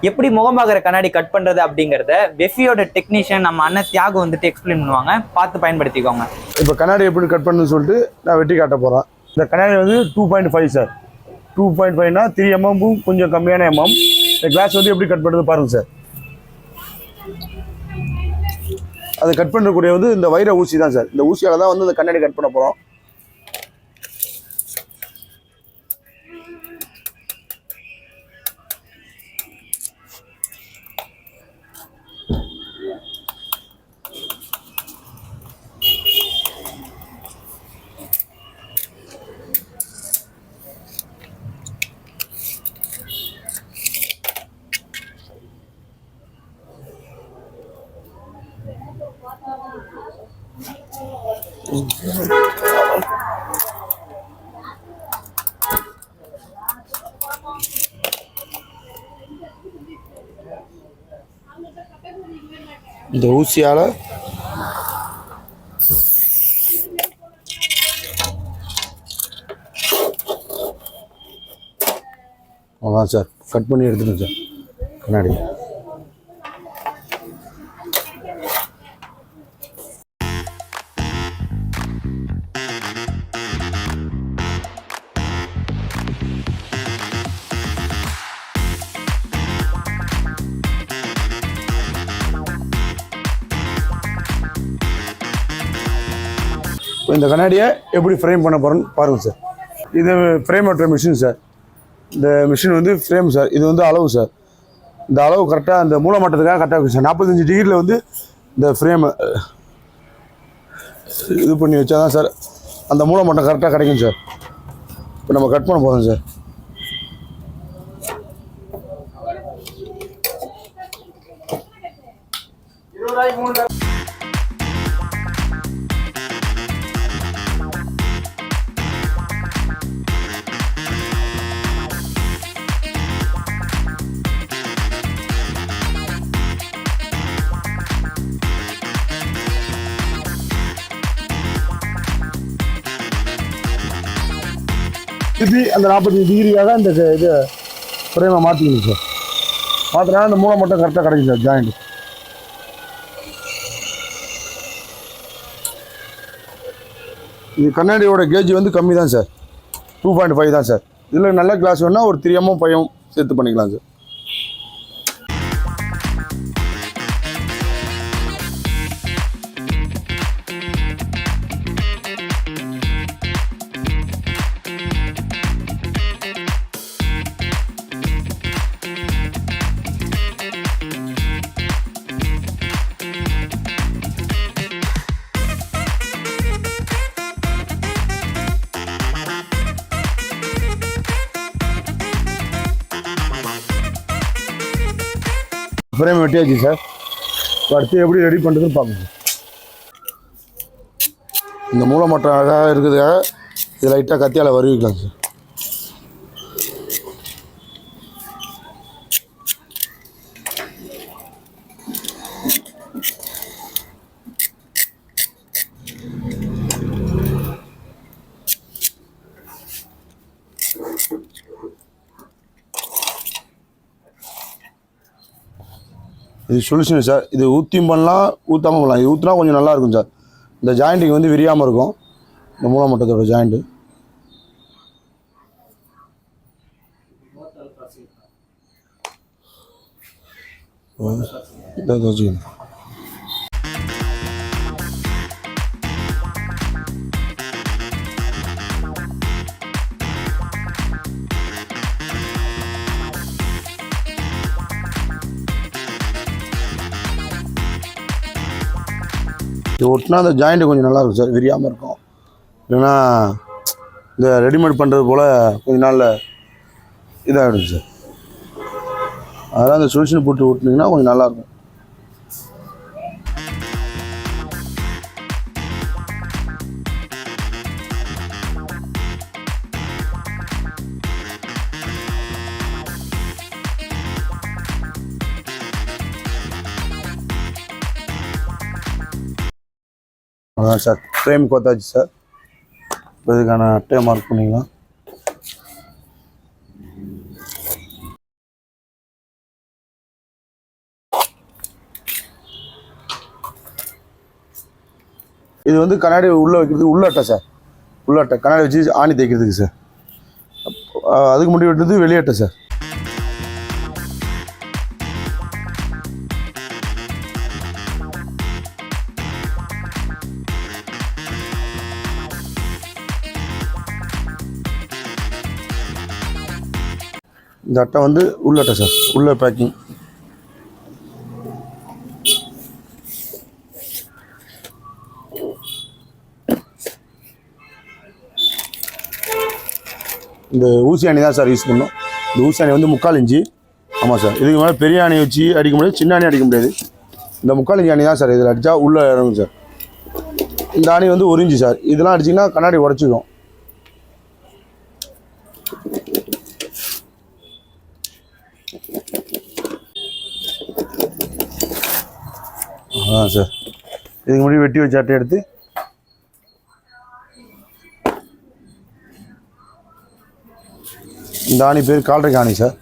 எப்படி முகம் பார்க்குற கண்ணாடி கட் பண்ணுறது அப்படிங்கிறத வெஃபியோட டெக்னீஷியன் நம்ம அண்ணன் தியாகம் வந்துட்டு எக்ஸ்பிளைன் பண்ணுவாங்க, பார்த்து பயன்படுத்திக்கோங்க. இப்போ கண்ணாடி எப்படி கட் பண்ணுன்னு சொல்லிட்டு நான் வெட்டி காட்ட போகிறேன். இந்த கண்ணாடி வந்து 2.5 சார். 2.5னா 3 mm கொஞ்சம் கம்மியான mm. இந்த கிளாஸ் வந்து எப்படி கட் பண்ணுறது பாருங்கள் சார். அதை கட் பண்ணக்கூடிய வந்து இந்த வைர ஊசி தான் சார். இந்த ஊசியால் தான் வந்து இந்த கண்ணாடி கட் பண்ண போகிறோம். இந்த ஊசியால் அதான் சார் கட் பண்ணி எடுத்துட்டேன் சார் கண்ணாடி. இந்த கண்ணாடியை எப்படி ஃப்ரேம் பண்ண போகிறோன்னு பாருங்கள் சார். இது ஃப்ரேம் பண்ணுற மிஷின் சார். இந்த மிஷின் வந்து ஃப்ரேம் சார். இது வந்து அளவு சார். இந்த அளவு கரெக்டாக அந்த மூலமட்டத்துக்காக கரெக்டாக இருக்கும் சார். 45 டிகிரியில் வந்து இந்த ஃப்ரேமை இது பண்ணி வச்சா தான் சார் அந்த மூலமட்டம் கரெக்டாக கிடைக்கும் சார். இப்போ நம்ம கட் பண்ண போகிறோம் சார். திருப்பி அந்த 45 டிகிரியாக இந்த இது ஃப்ரேமை மாற்றிக்கணும் சார். மாற்றினா அந்த மூளை மட்டும் கரெக்டாக கிடைக்கும் சார் ஜாயிண்ட். இது கண்ணாடியோட கேஜ் வந்து கம்மி தான் சார். 2.5 தான் சார். இதில் நல்ல கிளாஸ் வேணால் ஒரு 3 mm 5 mm சேர்த்து பண்ணிக்கலாம் சார். ஃப்ரேம் வெட்டியாச்சு சார். அடுத்து எப்படி ரெடி பண்ணுறதுன்னு பார்க்கணும். இந்த மூலமட்டம் அழகாக இருக்கிறதுக்காக இது லைட்டாக கத்தியால் வருவிக்கலாம் சார். இது சொல்யூஷன் சார். இது ஊற்றியும் பண்ணலாம், ஊற்றாமல் பண்ணலாம். இது ஊற்றினா கொஞ்சம் நல்லாயிருக்கும் சார். இந்த ஜாயிண்ட்டுக்கு வந்து விரியாமல் இருக்கும் இந்த மூலமட்டத்தோட ஜாயிண்ட்டு. இதை வச்சுக்கணும். இது ஒட்டினா அந்த ஜாயிண்ட்டு கொஞ்சம் நல்லாயிருக்கும் சார், விரியாமல் இருக்கும். இல்லைன்னா இந்த ரெடிமேட் பண்ணுறது போல் கொஞ்சம் நாளில் இதாகிடும் சார். அதெல்லாம் அந்த சொல்யூஷன் போட்டு ஓட்டினீங்கன்னா கொஞ்சம் நல்லாயிருக்கும். அதான் சார் ஃப்ரேம் கொத்தாச்சு சார். இதுக்கான அட்டையை மார்க் பண்ணிக்கலாம். இது வந்து கண்ணாடி உள்ளே வைக்கிறதுக்கு உள்ளட்டை சார், உள்ளட்டை கண்ணாடி வச்சு ஆணி தைக்கிறதுக்கு சார். அதுக்கு முன்னாடி வெட்டுறது வெளியட்டை சார். இந்த அட்டை வந்து உள்ளட்டை சார், உள்ள பேக்கிங். இந்த ஊசி அணி தான் சார் யூஸ் பண்ணோம். இந்த ஊசி அணி வந்து 3/4 இன்ச்சு. ஆமாம் சார், இதுக்கு மேலே பெரிய அணி வச்சு அடிக்க முடியாது, சின்ன அணி அடிக்க முடியாது. இந்த 3/4 இன்ச்சு அணி தான் சார் இதில் அடித்தா உள்ளே இறங்கும் சார். இந்த அணி வந்து 1 இன்ச்சு சார். இதெல்லாம் அடிச்சிங்கன்னா கண்ணாடி உடச்சிக்கும். சார் இதுக்கு முன்னாடி வெட்டி வச்ச அட்டை எடுத்து இந்த ஆணி பேர் கால்ரைக்கு ஆணி சார்.